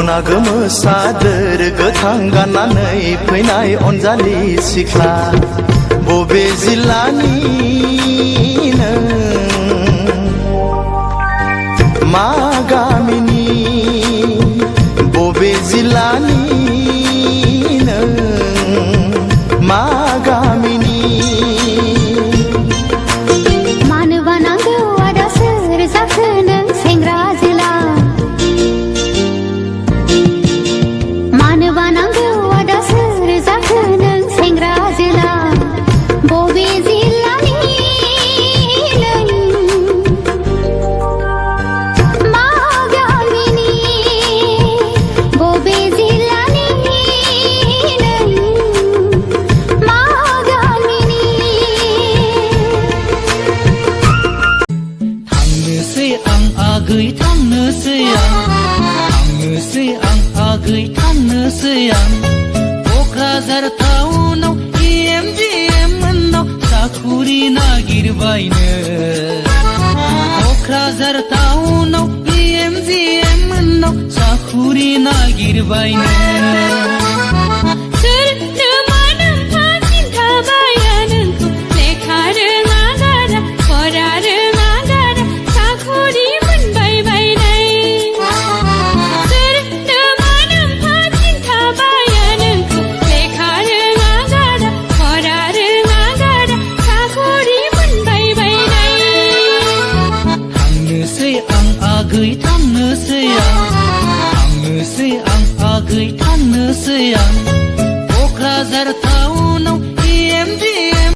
सना गोमो सादोर गोथां गाननानै फैनाय अनजालि सिख्ला बबे जिल्लानि नों मा गामिनि बबे जिल्लानि नों मा गामिनि मानो बानांगौ आदा सोर जाखो नों सेंग्रा जोला मानो बानांगौ आदा सोर जाखो नों सेंग्रा जोला बबे जिल्लानि नों मा गामिनि बबे जिल्लानि नों मा गामिनि थांनोसै आं आगै थांनोसै आं क'क्राझार टाउनाव EMGM मोननाव साखुरि नागिरबायनो क'क्राझार टाउनाव EMGM मोननाव साखुरि नागिरबायनो सोरनो मानोफा खिन्थाबाया नोंखौ लेखा रोङा गारा फरा रोङा गारा साखरि मोनबाय बायनाय सोरनो मानोफा खिन्थाबाया नोंखौ लेखा रोङा गारा फरा रोङा गारा साखरि मोनबाय बायनाय थांनोसै आं आगै थांनोसै आं क'क्राझार